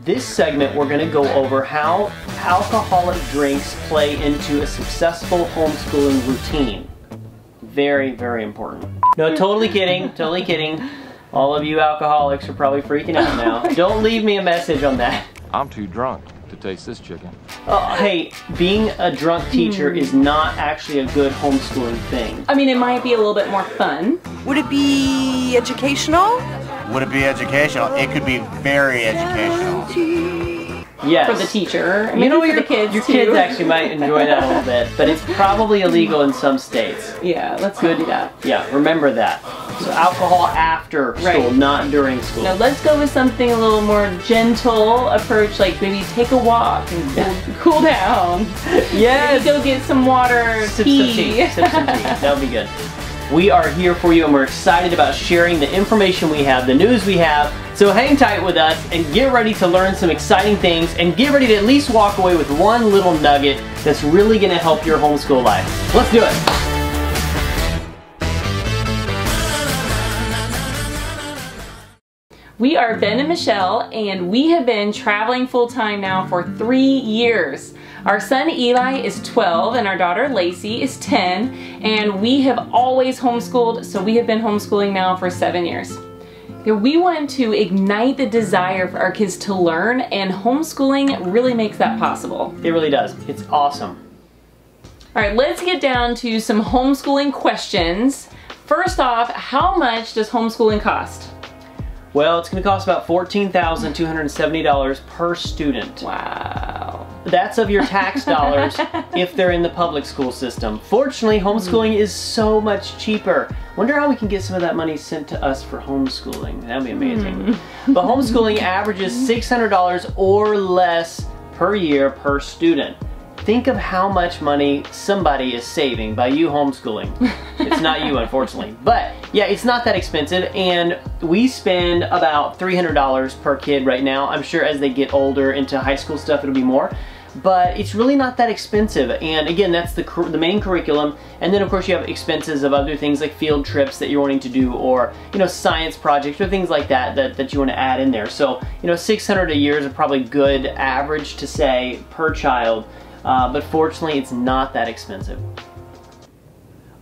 This segment, we're going to go over how alcoholic drinks play into a successful homeschooling routine. Very, very important. No, totally kidding, totally kidding. All of you alcoholics are probably freaking out now. Don't leave me a message on that. I'm too drunk to taste this chicken. Oh, hey, being a drunk teacher is not actually a good homeschooling thing. I mean, it might be a little bit more fun. Would it be educational? Would it be educational? It could be very educational. Yes. For the teacher. I mean, You know, for the kids your too. kids actually might enjoy that a little bit, but it's probably illegal in some states. Yeah, let's not do that. Yeah, remember that. So alcohol after school, not during school. Now let's go with something a little more gentle approach, like maybe take a walk and cool down. Yes. Maybe go get some water, Sip some tea. Sip some tea. That'll be good. We are here for you and we're excited about sharing the information we have, the news we have. So hang tight with us and get ready to learn some exciting things and get ready to at least walk away with one little nugget that's really going to help your homeschool life. Let's do it. We are Ben and Michelle, and we have been traveling full-time now for 3 years. Our son Eli is 12 and our daughter Lacey is 10, and we have always homeschooled, so we have been homeschooling now for 7 years. We want to ignite the desire for our kids to learn, and homeschooling really makes that possible. It really does. It's awesome. All right, let's get down to some homeschooling questions. First off, how much does homeschooling cost? Well, it's going to cost about $14,270 per student. Wow. That's of your tax dollars if they're in the public school system. Fortunately, homeschooling is so much cheaper. Wonder how we can get some of that money sent to us for homeschooling. That'd be amazing. But homeschooling averages $600 or less per year per student. Think of how much money somebody is saving by you homeschooling. It's not you, unfortunately. But yeah, it's not that expensive, and we spend about $300 per kid right now. I'm sure as they get older into high school stuff, it'll be more. But it's really not that expensive, and again, that's the main curriculum. And then of course you have expenses of other things like field trips that you're wanting to do, or science projects or things like that that you want to add in there. So $600 a year is a probably good average to say per child. But fortunately, it's not that expensive.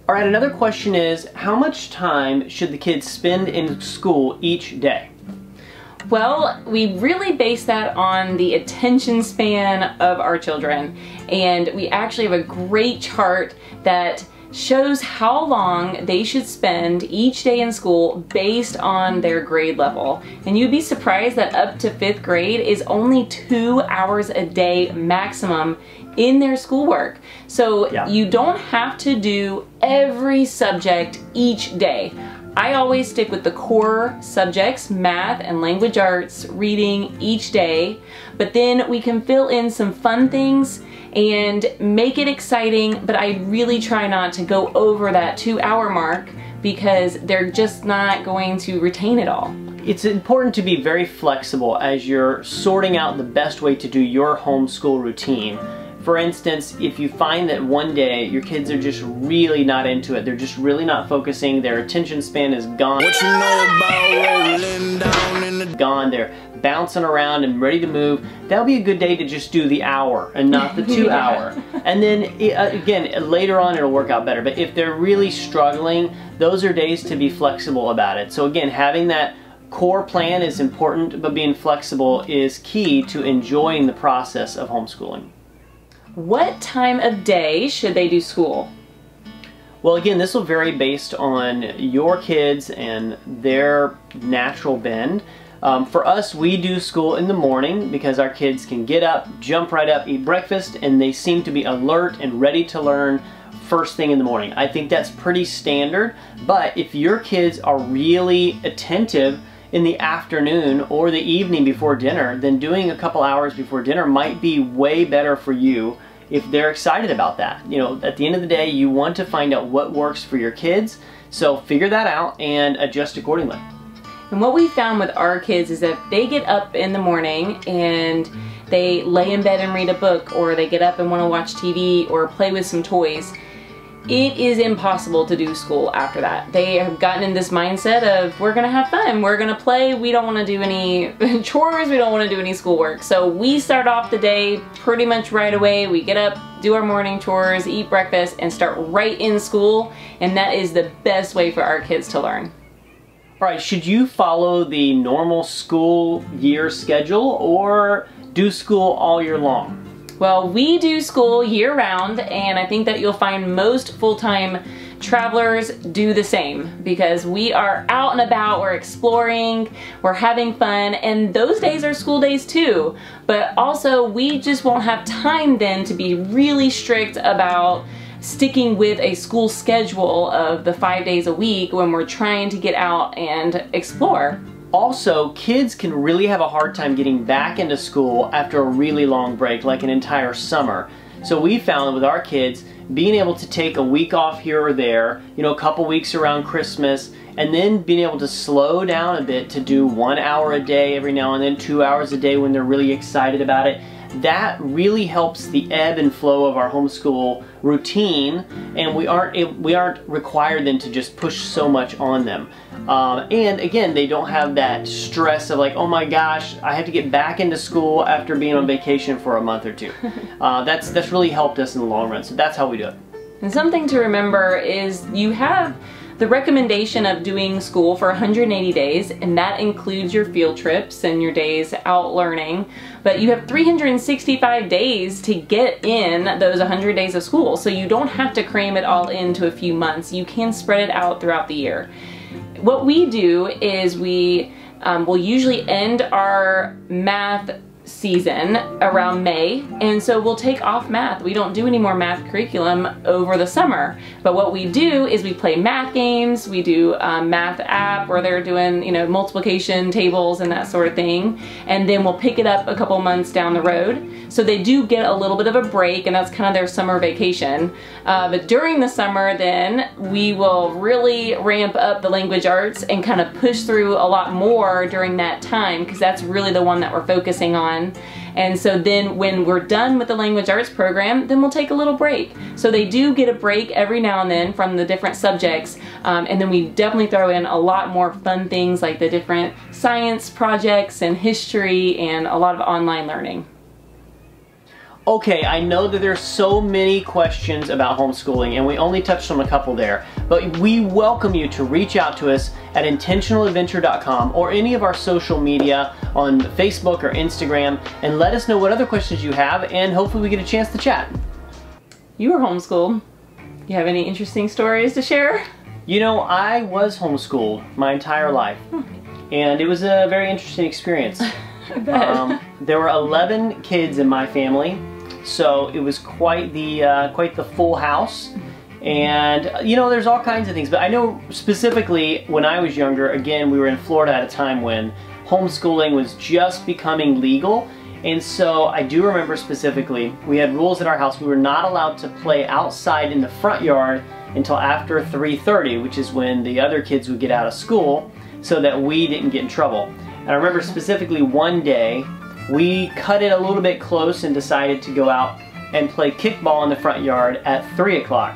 All right, another question is, how much time should the kids spend in school each day? Well, we really base that on the attention span of our children, and we actually have a great chart that shows how long they should spend each day in school based on their grade level. And you'd be surprised that up to 5th grade is only 2 hours a day maximum in their schoolwork. So you don't have to do every subject each day. I always stick with the core subjects, math and language arts, reading each day, but then we can fill in some fun things and make it exciting, but I really try not to go over that 2-hour mark because they're just not going to retain it all. It's important to be very flexible as you're sorting out the best way to do your homeschool routine. For instance, if you find that one day your kids are just really not into it, they're just really not focusing, their attention span is gone. What you know about rolling down in the gone, they're bouncing around and ready to move, that'll be a good day to just do the hour and not the 2 hour. And then again, later on it'll work out better. But if they're really struggling, those are days to be flexible about it. So again, having that core plan is important, but being flexible is key to enjoying the process of homeschooling. What time of day should they do school? Well, again, this will vary based on your kids and their natural bend. For us, we do school in the morning because our kids can get up, jump right up, eat breakfast, and they seem to be alert and ready to learn first thing in the morning. I think that's pretty standard, but if your kids are really attentive in the afternoon or the evening before dinner, then doing a couple hours before dinner might be way better for you if they're excited about that. At the end of the day, you want to find out what works for your kids, so figure that out and adjust accordingly. And what we found with our kids is that they get up in the morning and they lay in bed and read a book, or they get up and want to watch TV or play with some toys, it is impossible to do school after that. They have gotten in this mindset of, we're gonna have fun, we're gonna play, we don't wanna do any chores, we don't wanna do any schoolwork. So we start off the day pretty much right away. We get up, do our morning chores, eat breakfast, and start right in school, and that is the best way for our kids to learn. All right, should you follow the normal school year schedule or do school all year long? Well, we do school year-round, and I think that you'll find most full-time travelers do the same, because we are out and about, we're exploring, we're having fun, and those days are school days too. But also, we just won't have time then to be really strict about sticking with a school schedule of the 5 days a week when we're trying to get out and explore. Also, kids can really have a hard time getting back into school after a really long break, like an entire summer. So we found that with our kids, being able to take a week off here or there, you know, a couple weeks around Christmas, and then being able to slow down a bit to do 1 hour a day every now and then, 2 hours a day when they're really excited about it, that really helps the ebb and flow of our homeschool routine, and we aren't required then to just push so much on them. And again, they don't have that stress of like, oh my gosh, I have to get back into school after being on vacation for a month or two. That's really helped us in the long run, so that's how we do it. And something to remember is you have the recommendation of doing school for 180 days, and that includes your field trips and your days out learning. But you have 365 days to get in those 100 days of school, so you don't have to cram it all into a few months. You can spread it out throughout the year. What we do is we will usually end our math season around May, and so we'll take off math. We don't do any more math curriculum over the summer, but what we do is we play math games, we do a math app where they're doing, you know, multiplication tables and that sort of thing, and then we'll pick it up a couple months down the road. So they do get a little bit of a break, and that's kind of their summer vacation. But during the summer then, we will really ramp up the language arts and kind of push through a lot more during that time, because that's really the one that we're focusing on. And so then when we're done with the language arts program, then we'll take a little break. So they do get a break every now and then from the different subjects, and then we definitely throw in a lot more fun things like the different science projects and history and a lot of online learning. Okay, I know that there's so many questions about homeschooling, and we only touched on a couple there, but we welcome you to reach out to us at intentionaladventure.com or any of our social media on Facebook or Instagram, and let us know what other questions you have, and hopefully we get a chance to chat. You were homeschooled. You have any interesting stories to share? You know, I was homeschooled my entire life, and it was a very interesting experience. I bet. There were 11 kids in my family, so it was quite the full house. And you know, there's all kinds of things, but I know specifically when I was younger, again, we were in Florida at a time when homeschooling was just becoming legal. And so I do remember specifically, we had rules at our house. We were not allowed to play outside in the front yard until after 3:30, which is when the other kids would get out of school, so that we didn't get in trouble. And I remember specifically one day, we cut it a little bit close and decided to go out and play kickball in the front yard at 3 o'clock.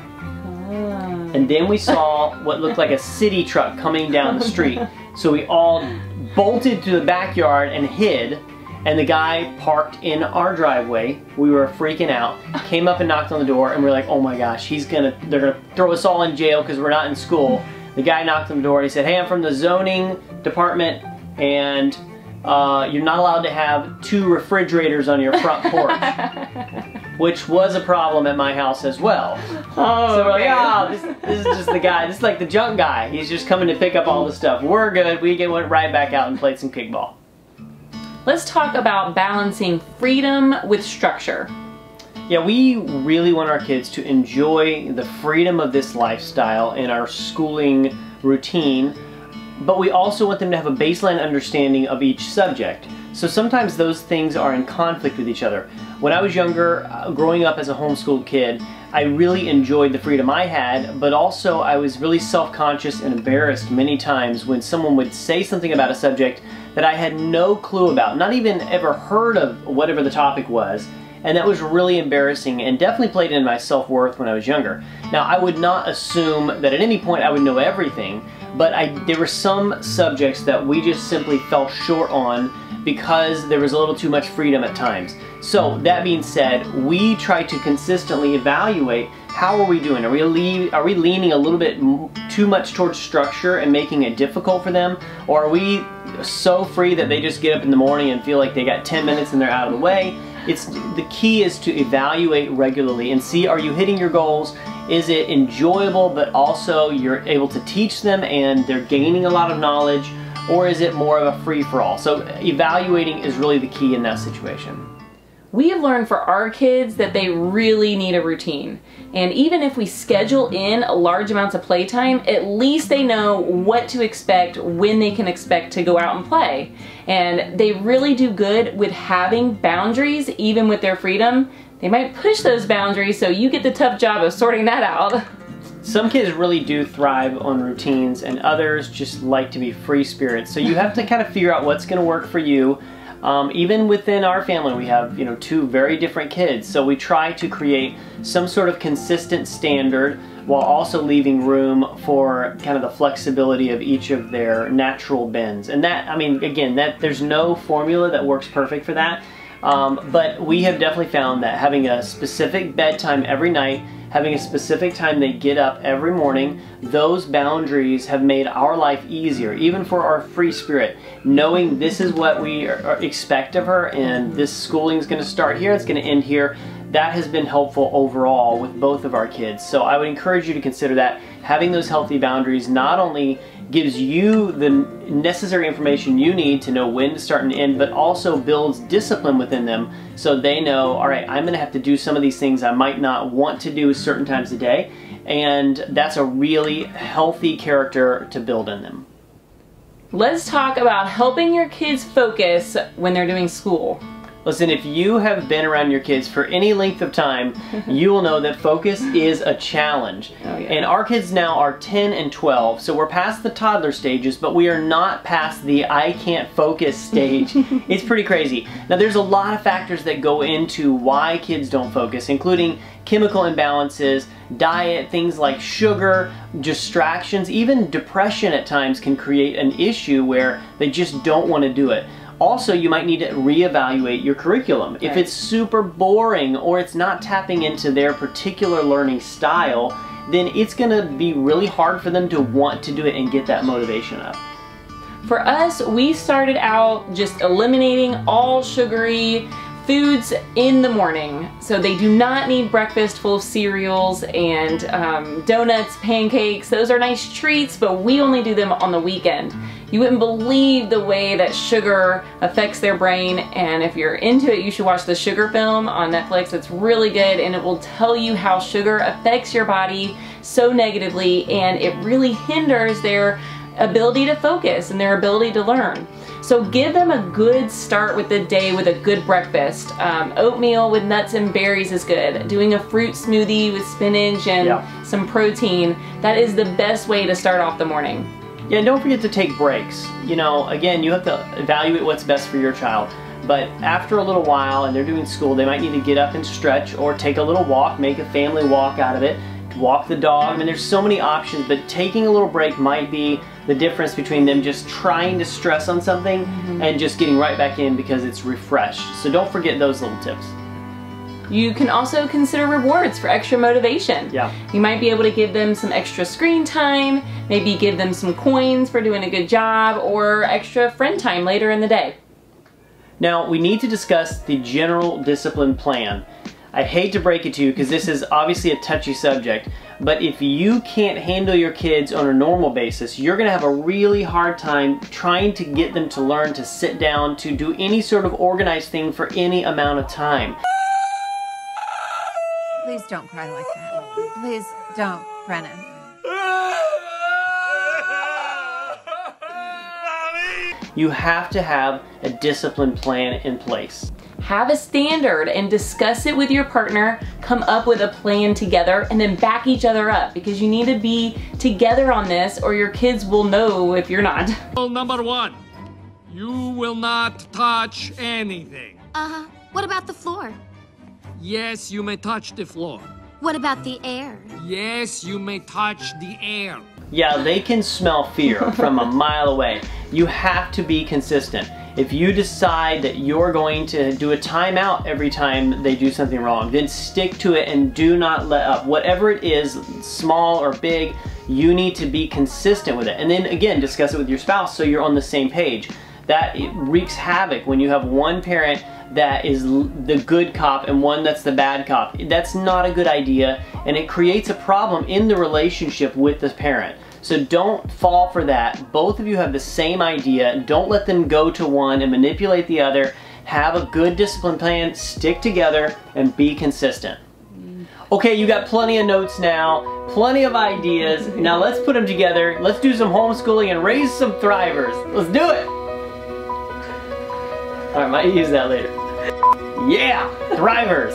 And then we saw what looked like a city truck coming down the street. So we all bolted to the backyard and hid, and the guy parked in our driveway. We were freaking out, came up and knocked on the door, and we were like, oh my gosh, they're gonna throw us all in jail because we're not in school. The guy knocked on the door and he said, hey, I'm from the zoning department, and you're not allowed to have 2 refrigerators on your front porch. Which was a problem at my house as well. Oh, so we're like, oh, this is just the guy. This is like the junk guy. He's just coming to pick up all the stuff. We're good. We went right back out and played some kickball. Let's talk about balancing freedom with structure. Yeah, we really want our kids to enjoy the freedom of this lifestyle in our schooling routine, but we also want them to have a baseline understanding of each subject. So sometimes those things are in conflict with each other. When I was younger, growing up as a homeschooled kid, I really enjoyed the freedom I had, but also I was really self-conscious and embarrassed many times when someone would say something about a subject that I had no clue about, not even ever heard of whatever the topic was, and that was really embarrassing and definitely played into my self-worth when I was younger. Now, I would not assume that at any point I would know everything, but there were some subjects that we just simply fell short on because there was a little too much freedom at times. So that being said, we try to consistently evaluate how are we doing. Are we leaning a little bit too much towards structure and making it difficult for them? Or are we so free that they just get up in the morning and feel like they got 10 minutes and they're out of the way? The key is to evaluate regularly and see, are you hitting your goals? Is it enjoyable, but also you're able to teach them and they're gaining a lot of knowledge? Or is it more of a free-for-all? So evaluating is really the key in that situation. We have learned for our kids that they really need a routine. And even if we schedule in large amounts of playtime, at least they know what to expect, when they can expect to go out and play. And they really do good with having boundaries, even with their freedom. They might push those boundaries, so you get the tough job of sorting that out. Some kids really do thrive on routines, and others just like to be free spirits. So you have to kind of figure out what's going to work for you. Even within our family, we have, two very different kids. So we try to create some sort of consistent standard while also leaving room for kind of the flexibility of each of their natural bends. And that, again, there's no formula that works perfect for that. But we have definitely found that having a specific bedtime every night, having a specific time they get up every morning, those boundaries have made our life easier, even for our free spirit. Knowing this is what we expect of her and this schooling is going to start here, it's going to end here, that has been helpful overall with both of our kids. So I would encourage you to consider that. Having those healthy boundaries not only gives you the necessary information you need to know when to start and end, but also builds discipline within them so they know, all right, I'm going to have to do some of these things I might not want to do certain times a day, and that's a really healthy character to build in them. Let's talk about helping your kids focus when they're doing school. Listen, if you have been around your kids for any length of time, you will know that focus is a challenge. Oh, yeah. And our kids now are 10 and 12, so we're past the toddler stages, but we are not past the I can't focus stage. It's pretty crazy. Now, there's a lot of factors that go into why kids don't focus, including chemical imbalances, diet, things like sugar, distractions, even depression at times can create an issue where they just don't want to do it. Also, you might need to reevaluate your curriculum. Right. If it's super boring or it's not tapping into their particular learning style, then it's going to be really hard for them to want to do it and get that motivation up. For us, we started out just eliminating all sugary foods in the morning. So they do not need breakfast full of cereals and donuts, pancakes. Those are nice treats, but we only do them on the weekend. You wouldn't believe the way that sugar affects their brain, and if you're into it, you should watch the Sugar film on Netflix. It's really good, and it will tell you how sugar affects your body so negatively, and it really hinders their ability to focus and their ability to learn. So give them a good start with the day with a good breakfast. Oatmeal with nuts and berries is good. Doing a fruit smoothie with spinach and some protein, that is the best way to start off the morning. Yeah, and don't forget to take breaks. Again, you have to evaluate what's best for your child. But after a little while and they're doing school, they might need to get up and stretch or take a little walk, make a family walk out of it, walk the dog. There's so many options, but taking a little break might be the difference between them just trying to stress on something and just getting right back in because it's refreshed. So don't forget those little tips. You can also consider rewards for extra motivation. Yeah. You might be able to give them some extra screen time, maybe give them some coins for doing a good job, or extra friend time later in the day. Now, we need to discuss the general discipline plan. I hate to break it to you because this is obviously a touchy subject, but if you can't handle your kids on a normal basis, you're going to have a really hard time trying to get them to learn to sit down, to do any sort of organized thing for any amount of time. Please don't cry like that. Please don't, Brennan. You have to have a discipline plan in place. Have a standard and discuss it with your partner, come up with a plan together, and then back each other up, because you need to be together on this or your kids will know if you're not. Rule number 1, you will not touch anything. What about the floor? Yes, you may touch the floor. What about the air? Yes, you may touch the air. Yeah, they can smell fear from a mile away. You have to be consistent. If you decide that you're going to do a timeout every time they do something wrong, then stick to it and do not let up. Whatever it is, small or big, you need to be consistent with it. And then again, discuss it with your spouse so you're on the same page. That wreaks havoc when you have one parent that is the good cop and one that's the bad cop. That's not a good idea, and it creates a problem in the relationship with the parent. So don't fall for that. Both of you have the same idea. Don't let them go to one and manipulate the other. Have a good discipline plan, stick together, and be consistent. Okay, you got plenty of notes now, plenty of ideas. Now let's put them together. Let's do some homeschooling and raise some thrivers. Let's do it! Alright, might use that later. Yeah! Thrivers!